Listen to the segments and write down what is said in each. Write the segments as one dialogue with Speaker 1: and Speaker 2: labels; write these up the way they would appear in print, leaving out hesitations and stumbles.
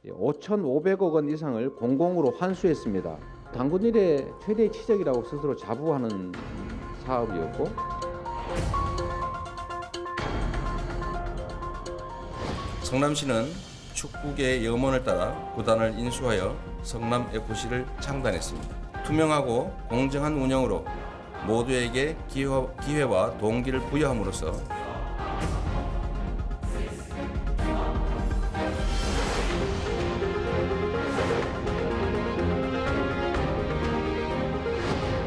Speaker 1: 5,500억 원 이상을 공공으로 환수했습니다. 당군 일의 최대 치적이라고 스스로 자부하는 사업이었고,
Speaker 2: 성남시는 축구계의 염원을 따라 구단을 인수하여 성남FC를 창단했습니다. 투명하고 공정한 운영으로 모두에게 기회와 동기를 부여함으로써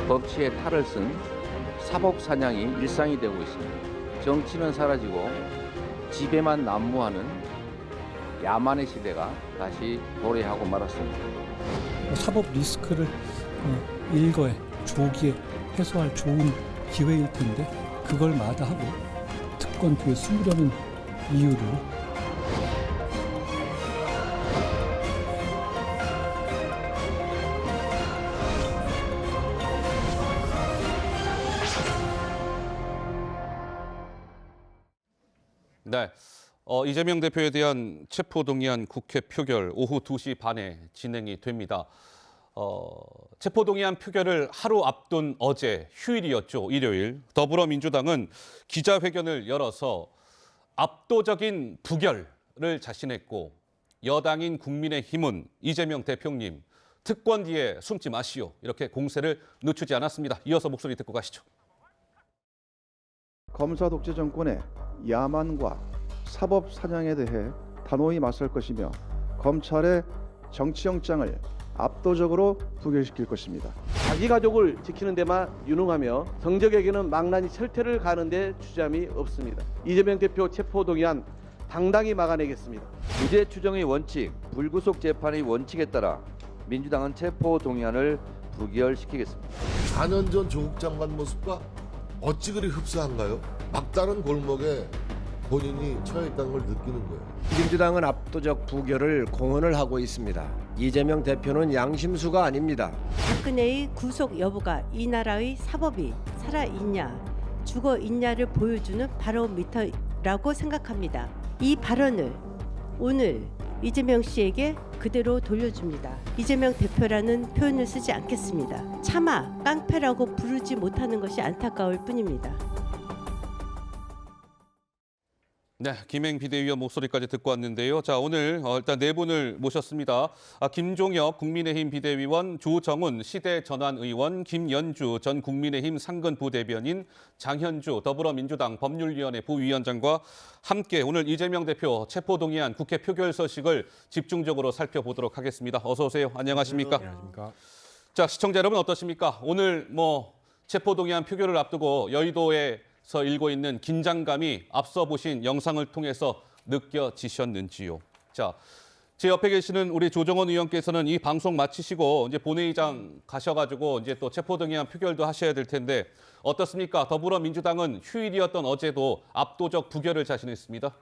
Speaker 1: 법치에 탈을 쓴 사법 사냥이 일상이 되고 있습니다. 정치는 사라지고 지배만 난무하는 야만의 시대가 다시 도래하고 말았습니다.
Speaker 3: 사법 리스크를 일거에 조기에 해소할 좋은 기회일 텐데 그걸 마다하고 특권 뒤에 숨으려는 이유로
Speaker 4: 네, 이재명 대표에 대한 체포동의안 국회 표결 오후 2시 반에 진행이 됩니다. 체포동의안 표결을 하루 앞둔 어제 휴일이었죠, 일요일. 더불어민주당은 기자회견을 열어서 압도적인 부결을 자신했고 여당인 국민의힘은 이재명 대표님 특권 뒤에 숨지 마시오 이렇게 공세를 늦추지 않았습니다. 이어서 목소리 듣고 가시죠.
Speaker 5: 검사 독재 정권의 야만과 사법 사냥에 대해 단호히 맞설 것이며 검찰의 정치영장을 압도적으로 부결시킬 것입니다.
Speaker 6: 자기 가족을 지키는 데만 유능하며 성적에게는 망나니 철퇴를 가는데 주저함이 없습니다. 이재명 대표 체포동의안 당당히 막아내겠습니다.
Speaker 7: 무죄 추정의 원칙, 불구속 재판의 원칙에 따라 민주당은 체포동의안을 부결시키겠습니다.
Speaker 8: 4년 전 조국 장관 모습과 어찌 그리 흡사한가요? 막다른 골목에 본인이 처해있다는 걸 느끼는 거예요.
Speaker 9: 민주당은 압도적 부결을 공언을 하고 있습니다. 이재명 대표는 양심수가 아닙니다.
Speaker 10: 박근혜의 구속 여부가 이 나라의 사법이 살아있냐 죽어있냐를 보여주는 바로미터라고 생각합니다. 이 발언을 오늘 이재명 씨에게 그대로 돌려줍니다. 이재명 대표라는 표현을 쓰지 않겠습니다. 차마 깡패라고 부르지 못하는 것이 안타까울 뿐입니다.
Speaker 4: 네, 김행 비대위원 목소리까지 듣고 왔는데요. 자, 오늘 일단 네 분을 모셨습니다. 김종혁 국민의힘 비대위원, 조정훈 시대전환의원, 김연주 전 국민의힘 상근 부대변인, 장현주 더불어민주당 법률위원회 부위원장과 함께 오늘 이재명 대표 체포동의안 국회 표결 소식을 집중적으로 살펴보도록 하겠습니다. 어서 오세요. 안녕하십니까?
Speaker 11: 안녕하십니까?
Speaker 4: 자, 시청자 여러분 어떠십니까? 오늘 체포동의안 표결을 앞두고 여의도에서 일고 있는 긴장감이 앞서 보신 영상을 통해서 느껴지셨는지요? 자, 제 옆에 계시는 우리 조정원 의원께서는 이 방송 마치시고 이제 본회의장 가셔가지고 이제 또 체포동의안 표결도 하셔야 될 텐데 어떻습니까? 더불어민주당은 휴일이었던 어제도 압도적 부결을 자신했습니다.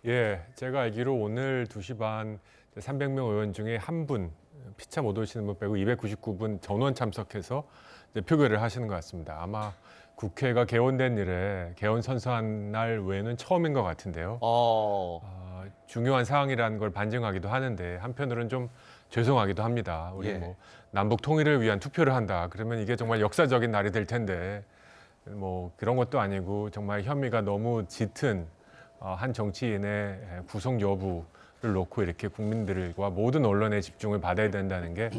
Speaker 11: 예, 제가 알기로 오늘 2시 반 300명 의원 중에 한 분, 피차 못 오시는 분 빼고 299분 전원 참석해서 이제 표결을 하시는 것 같습니다. 아마 국회가 개원된 이래 개원 선서한 날 외에는 처음인 것 같은데요. 중요한 사항이라는 걸 반증하기도 하는데 한편으로는 좀 죄송하기도 합니다. 우리 남북 통일을 위한 투표를 한다. 그러면 이게 정말 역사적인 날이 될 텐데 그런 것도 아니고 정말 혐의가 너무 짙은 한 정치인의 구속 여부를 놓고 이렇게 국민들과 모든 언론의 집중을 받아야 된다는 게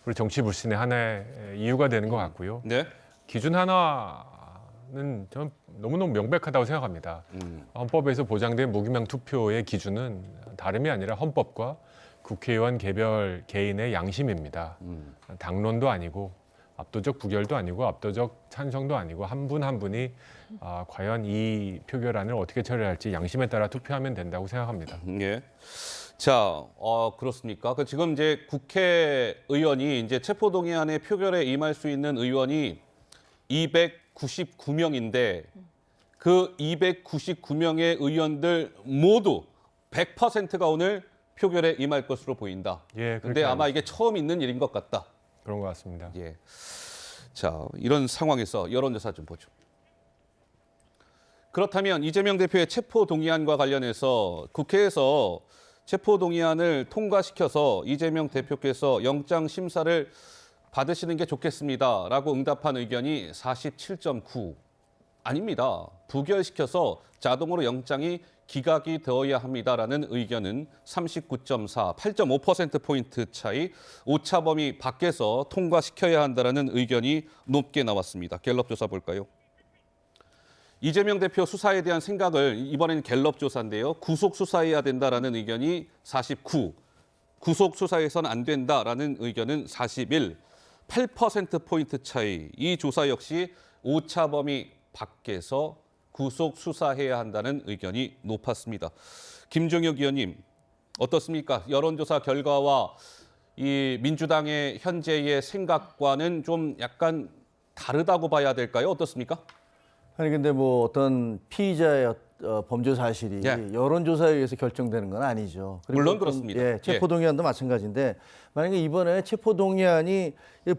Speaker 11: 우리 정치 불신의 하나의 이유가 되는 것 같고요.
Speaker 4: 네.
Speaker 11: 기준 하나는 저는 너무너무 명백하다고 생각합니다. 헌법에서 보장된 무기명 투표의 기준은 다름이 아니라 헌법과 국회의원 개별 개인의 양심입니다. 당론도 아니고 압도적 부결도 아니고 압도적 찬성도 아니고 한 분 한 분이 과연 이 표결안을 어떻게 처리할지 양심에 따라 투표하면 된다고 생각합니다.
Speaker 4: 예. 자, 그렇습니까? 지금 이제 국회의원이 이제 체포동의안의 표결에 임할 수 있는 의원이 299명인데 그 299명의 의원들 모두 100%가 오늘 표결에 임할 것으로 보인다.
Speaker 11: 예,
Speaker 4: 근데 아마 이게 처음 있는 일인 것 같다.
Speaker 11: 그런 것 같습니다.
Speaker 4: 예. 자, 이런 상황에서 여론조사 좀 보죠. 그렇다면 이재명 대표의 체포동의안과 관련해서 국회에서 체포동의안을 통과시켜서 이재명 대표께서 영장 심사를 받으시는 게 좋겠습니다라고 응답한 의견이 47.9. 아닙니다. 부결시켜서 자동으로 영장이 기각이 되어야 합니다라는 의견은 39.4, 8.5%포인트 차이, 오차범위 밖에서 통과시켜야 한다라는 의견이 높게 나왔습니다. 갤럽 조사 볼까요? 이재명 대표 수사에 대한 생각을 이번엔 갤럽 조사인데요. 구속 수사해야 된다라는 의견이 49, 구속 수사해서는 안 된다라는 의견은 41, 8%포인트 차이. 이 조사 역시 오차범위 밖에서 구속 수사해야 한다는 의견이 높았습니다. 김종혁 의원님, 어떻습니까? 여론조사 결과와 이 민주당의 현재의 생각과는 좀 약간 다르다고 봐야 될까요? 어떻습니까?
Speaker 12: 아니 근데 뭐 어떤 피의자의 범죄 사실이 여론조사에 의해서 결정되는 건 아니죠.
Speaker 4: 물론 그렇습니다.
Speaker 12: 체포동의안도 마찬가지인데 만약에 이번에 체포동의안이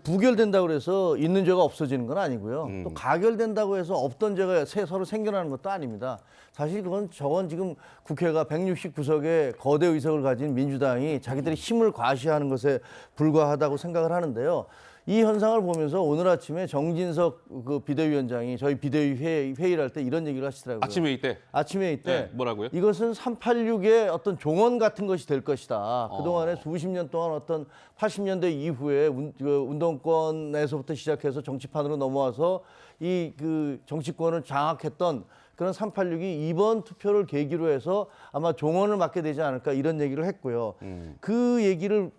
Speaker 12: 부결된다고 해서 있는 죄가 없어지는 건 아니고요. 또 가결된다고 해서 없던 죄가 서로 생겨나는 것도 아닙니다. 사실 저건 지금 국회가 169석의 거대 의석을 가진 민주당이 자기들이 힘을 과시하는 것에 불과하다고 생각을 하는데요. 이 현상을 보면서 오늘 아침에 정진석 그 비대위원장이 저희 비대위 회의를 할 때 이런 얘기를 하시더라고요.
Speaker 4: 아침 회의 때?
Speaker 12: 아침 회의 때.
Speaker 4: 네, 뭐라고요?
Speaker 12: 이것은 386의 어떤 종언 같은 것이 될 것이다. 그동안에 수십 년 동안 어떤 80년대 이후에 운동권에서부터 시작해서 정치판으로 넘어와서 이 그 정치권을 장악했던 그런 386이 이번 투표를 계기로 해서 아마 종언을 맡게 되지 않을까 이런 얘기를 했고요. 그 얘기를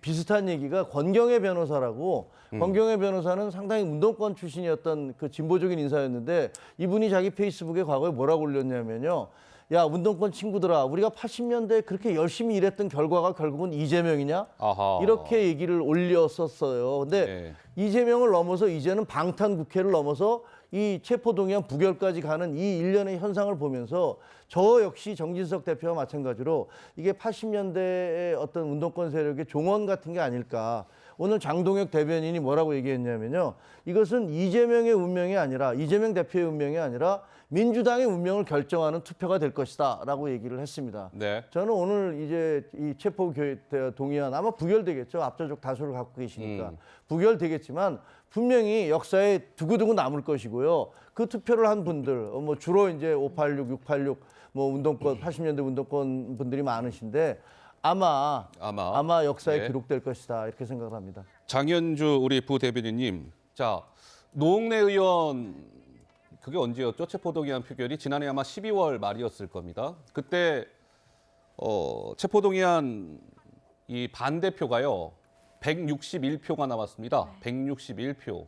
Speaker 12: 비슷한 얘기가 권경애 변호사라고 권경애 변호사는 상당히 운동권 출신이었던 그 진보적인 인사였는데 이분이 자기 페이스북에 과거에 뭐라고 올렸냐면요. 야, 운동권 친구들아, 우리가 80년대에 그렇게 열심히 일했던 결과가 결국은 이재명이냐?
Speaker 4: 아하.
Speaker 12: 이렇게 얘기를 올렸었어요. 근데 이재명을 넘어서 이제는 방탄 국회를 넘어서 이 체포동의안 부결까지 가는 이 일련의 현상을 보면서 저 역시 정진석 대표와 마찬가지로 이게 80년대의 어떤 운동권 세력의 종언 같은 게 아닐까. 오늘 장동혁 대변인이 뭐라고 얘기했냐면요. 이것은 이재명의 운명이 아니라 이재명 대표의 운명이 아니라 민주당의 운명을 결정하는 투표가 될 것이다 라고 얘기를 했습니다.
Speaker 4: 네.
Speaker 12: 저는 오늘 이제 이 체포동의안 아마 부결되겠죠. 압도적 다수를 갖고 계시니까. 부결되겠지만 분명히 역사에 두고두고 남을 것이고요. 그 투표를 한 분들, 뭐 주로 이제 586, 686, 뭐 운동권, 80년대 운동권 분들이 많으신데 아마 역사에 기록될 것이다 이렇게 생각을 합니다.
Speaker 4: 장현주 우리 부대변인님, 자 노웅래 의원 그게 언제였죠? 체포동의안 표결이 지난해 아마 12월 말이었을 겁니다. 그때 체포동의안 이 반대표가요 161표가 나왔습니다. 161표.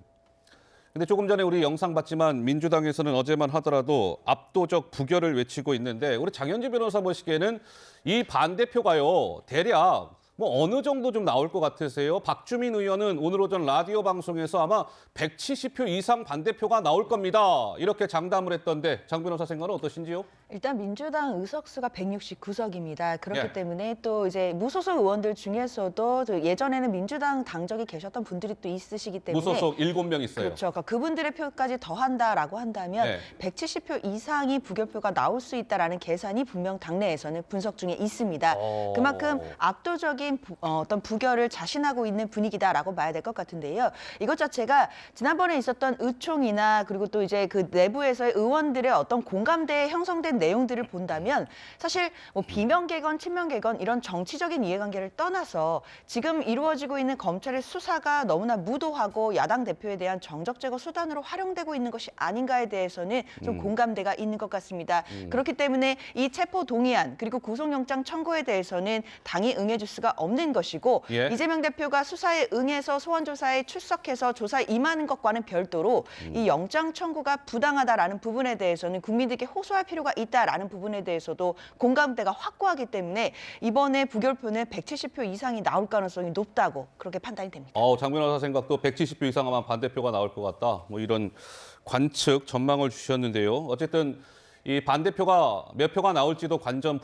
Speaker 4: 근데 조금 전에 우리 영상 봤지만 민주당에서는 어제만 하더라도 압도적 부결을 외치고 있는데 우리 장현주 변호사 보시기에는 이 반대표가요 대략 뭐 어느 정도 좀 나올 것 같으세요? 박주민 의원은 오늘 오전 라디오 방송에서 아마 170표 이상 반대표가 나올 겁니다. 이렇게 장담을 했던데 장 변호사 생각은 어떠신지요?
Speaker 13: 일단 민주당 의석수가 169석입니다. 그렇기 때문에 또 이제 무소속 의원들 중에서도 예전에는 민주당 당적이 계셨던 분들이 또 있으시기 때문에
Speaker 4: 무소속 7명 있어요.
Speaker 13: 그렇죠. 그러니까 그분들의 표까지 더한다라고 한다면 170표 이상이 부결표가 나올 수 있다라는 계산이 분명 당내에서는 분석 중에 있습니다. 그만큼 압도적인 어떤 부결을 자신하고 있는 분위기다라고 봐야 될 것 같은데요. 이것 자체가 지난번에 있었던 의총이나 그리고 또 이제 그 내부에서의 의원들의 어떤 공감대에 형성된 내용들을 본다면 사실 뭐 비명계건, 친명계건 이런 정치적인 이해관계를 떠나서 지금 이루어지고 있는 검찰의 수사가 너무나 무도하고 야당 대표에 대한 정적 제거 수단으로 활용되고 있는 것이 아닌가에 대해서는 좀 공감대가 있는 것 같습니다. 그렇기 때문에 이 체포 동의안 그리고 구속영장 청구에 대해서는 당이 응해줄 수가 없는 것이고 이재명 대표가 수사에 응해서 소환조사에 출석해서 조사에 임하는 것과는 별도로 이 영장 청구가 부당하다라는 부분에 대해서는 국민들께 호소할 필요가 있다라는 부분에 대해서도 공감대가 확고하기 때문에 이번에 부결표는 170표 이상이 나올 가능성이 높다고 그렇게 판단이 됩니다.
Speaker 4: 장 변호사 생각도 170표 이상 아마 반대표가 나올 것 같다. 뭐 이런 관측 전망을 주셨는데요. 어쨌든 이 반대표가 몇 표가 나올지도 관전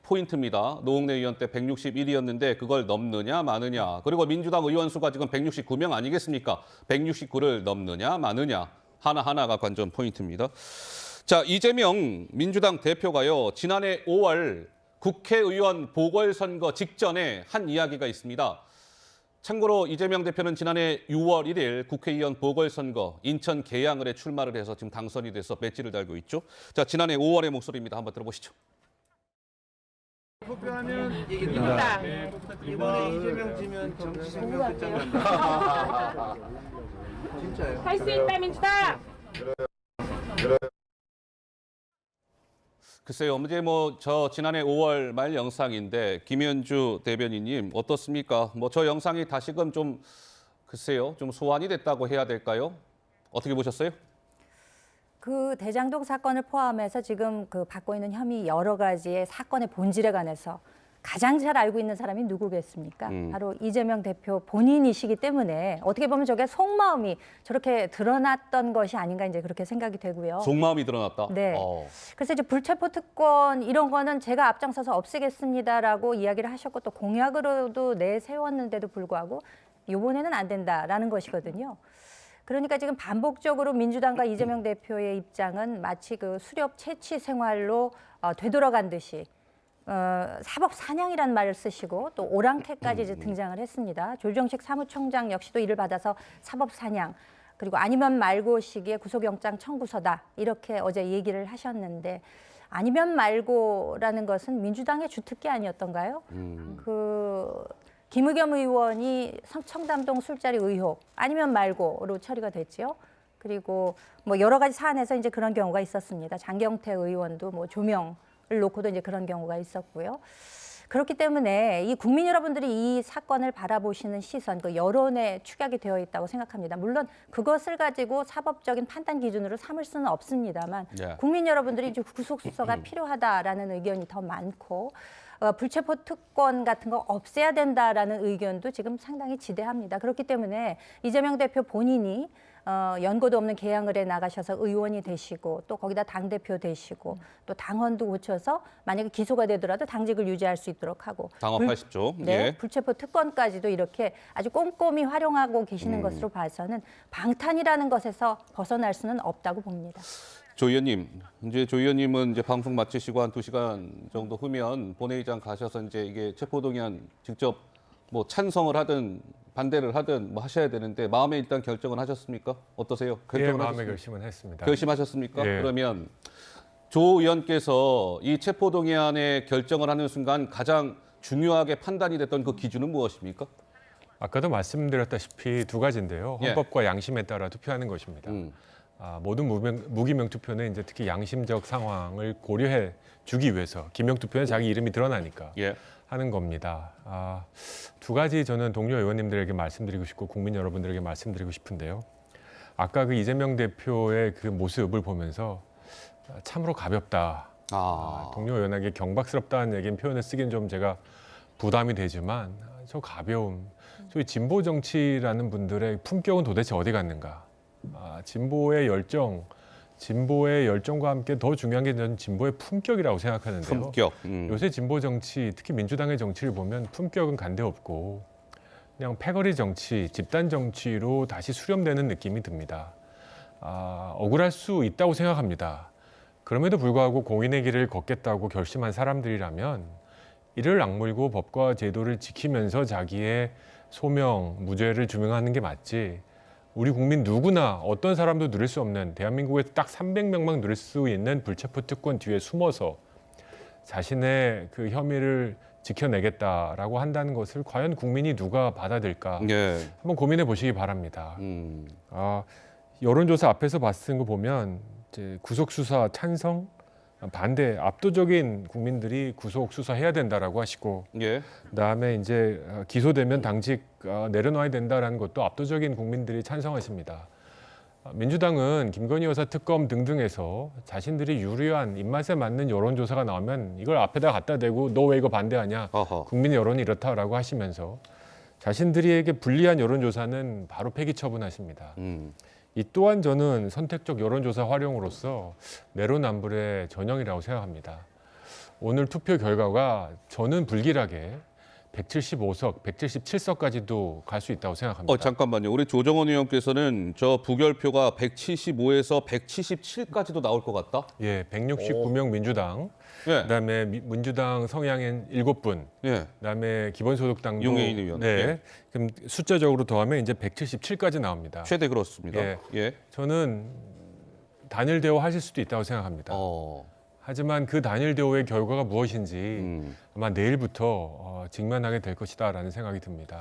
Speaker 4: 포인트입니다. 노웅래 의원 때 161이었는데 그걸 넘느냐 마느냐. 그리고 민주당 의원 수가 지금 169명 아니겠습니까? 169를 넘느냐 마느냐. 하나하나가 관전 포인트입니다. 자, 이재명 민주당 대표가요. 지난해 5월 국회의원 보궐선거 직전에 한 이야기가 있습니다. 참고로 이재명 대표는 지난해 6월 1일 국회의원 보궐선거 인천 계양을에 출마를 해서 지금 당선이 돼서 배지를 달고 있죠. 자, 지난해 5월의 목소리입니다. 한번 들어보시죠.
Speaker 14: 투표하면 이깁니다. 이번에 이재명 지면 정치 생명 끝장난다. 진짜요?
Speaker 15: 할 수 있다 민주당.
Speaker 4: 글쎄요, 이제 저 지난해 5월 말 영상인데 김현주 대변인님 어떻습니까? 저 영상이 다시금 좀 글쎄요, 좀 소환이 됐다고 해야 될까요? 어떻게 보셨어요?
Speaker 16: 그 대장동 사건을 포함해서 지금 그 받고 있는 혐의 여러 가지의 사건의 본질에 관해서 가장 잘 알고 있는 사람이 누구겠습니까? 바로 이재명 대표 본인이시기 때문에 어떻게 보면 저게 속마음이 저렇게 드러났던 것이 아닌가 이제 그렇게 생각이 되고요.
Speaker 4: 속마음이 드러났다?
Speaker 16: 네. 그래서 이제 불체포 특권 이런 거는 제가 앞장서서 없애겠습니다라고 이야기를 하셨고 또 공약으로도 내세웠는데도 불구하고 이번에는 안 된다라는 것이거든요. 그러니까 지금 반복적으로 민주당과 이재명 대표의 입장은 마치 그 수렵 채취 생활로 되돌아간 듯이 사법 사냥이라는 말을 쓰시고 또 오랑캐까지 이제 등장을 했습니다. 조정식 사무총장 역시도 이를 받아서 사법 사냥 그리고 아니면 말고 시기에 구속영장 청구서다 이렇게 어제 얘기를 하셨는데 아니면 말고라는 것은 민주당의 주특기 아니었던가요? 그 김의겸 의원이 청담동 술자리 의혹 아니면 말고로 처리가 됐죠. 그리고 여러 가지 사안에서 이제 그런 경우가 있었습니다. 장경태 의원도 조명을 놓고도 이제 그런 경우가 있었고요. 그렇기 때문에 이 국민 여러분들이 이 사건을 바라보시는 시선, 그 여론에 축약이 되어 있다고 생각합니다. 물론 그것을 가지고 사법적인 판단 기준으로 삼을 수는 없습니다만 국민 여러분들이 이제 구속 수사가 필요하다라는 의견이 더 많고 불체포 특권 같은 거 없애야 된다라는 의견도 지금 상당히 지대합니다. 그렇기 때문에 이재명 대표 본인이 연고도 없는 계양을에 나가셔서 의원이 되시고 또 거기다 당대표 되시고 또 당헌도 고쳐서 만약에 기소가 되더라도 당직을 유지할 수 있도록 하고
Speaker 4: 당헌하십시오.
Speaker 16: 네, 불체포 특권까지도 이렇게 아주 꼼꼼히 활용하고 계시는 것으로 봐서는 방탄이라는 것에서 벗어날 수는 없다고 봅니다.
Speaker 4: 조 의원님, 이제 조 의원님은 이제 방송 마치시고 한 2시간 정도 후면 본회의장 가셔서 이제 이게 체포동의안 직접 찬성을 하든 반대를 하든 하셔야 되는데 마음에 일단 결정은 하셨습니까? 어떠세요?
Speaker 11: 예, 마음의 결심은 했습니다.
Speaker 4: 결심하셨습니까?
Speaker 11: 예.
Speaker 4: 그러면 조 의원께서 이 체포동의안의 결정을 하는 순간 가장 중요하게 판단이 됐던 그 기준은 무엇입니까?
Speaker 11: 아까도 말씀드렸다시피 두 가지인데요. 헌법과 양심에 따라 투표하는 것입니다. 모든 무기명 투표는 이제 특히 양심적 상황을 고려해 주기 위해서 기명 투표는 자기 이름이 드러나니까 하는 겁니다. 두 가지 저는 동료 의원님들에게 말씀드리고 싶고 국민 여러분들에게 말씀드리고 싶은데요. 아까 그 이재명 대표의 그 모습을 보면서 참으로 가볍다. 동료 의원에게 경박스럽다는 얘기는 표현을 쓰기는 좀 제가 부담이 되지만 저 가벼움, 소위 진보 정치라는 분들의 품격은 도대체 어디 갔는가? 진보의 열정과 함께 더 중요한 게 저는 진보의 품격이라고 생각하는데요.
Speaker 4: 품격.
Speaker 11: 요새 진보 정치, 특히 민주당의 정치를 보면 품격은 간데 없고 그냥 패거리 정치, 집단 정치로 다시 수렴되는 느낌이 듭니다. 억울할 수 있다고 생각합니다. 그럼에도 불구하고 공인의 길을 걷겠다고 결심한 사람들이라면 이를 악물고 법과 제도를 지키면서 자기의 소명, 무죄를 증명하는 게 맞지. 우리 국민 누구나 어떤 사람도 누릴 수 없는 대한민국에서 딱 300명만 누릴 수 있는 불체포 특권 뒤에 숨어서 자신의 그 혐의를 지켜내겠다라고 한다는 것을 과연 국민이 누가 받아들일까 한번 고민해 보시기 바랍니다. 여론조사 앞에서 봤은 거 보면 이제 구속수사 찬성, 반대 압도적인 국민들이 구속 수사해야 된다라고 하시고 그다음에 이제 기소되면 당직 내려놔야 된다라는 것도 압도적인 국민들이 찬성하십니다. 민주당은 김건희 여사 특검 등등에서 자신들이 유리한 입맛에 맞는 여론조사가 나오면 이걸 앞에다 갖다 대고 너 왜 이거 반대하냐? 국민 여론이 이렇다라고 하시면서 자신들에게 불리한 여론조사는 바로 폐기 처분하십니다. 이 또한 저는 선택적 여론조사 활용으로서 내로남불의 전형이라고 생각합니다. 오늘 투표 결과가 저는 불길하게 175석, 177석까지도 갈 수 있다고 생각합니다.
Speaker 4: 잠깐만요. 우리 조정원 의원께서는 저 부결표가 175에서 177까지도 나올 것 같다?
Speaker 11: 예, 169명 민주당,
Speaker 4: 예.
Speaker 11: 그다음에 민주당 성향인 7분,
Speaker 4: 예.
Speaker 11: 그다음에 기본소득당도
Speaker 4: 용해인 의원.
Speaker 11: 네,
Speaker 4: 예.
Speaker 11: 그럼 숫자적으로 더하면 이제 177까지 나옵니다.
Speaker 4: 최대 그렇습니다.
Speaker 11: 예.
Speaker 4: 예.
Speaker 11: 저는 단일 대우 하실 수도 있다고 생각합니다. 하지만 그 단일 대우의 결과가 무엇인지 아마 내일부터 직면하게 될 것이다라는 생각이 듭니다.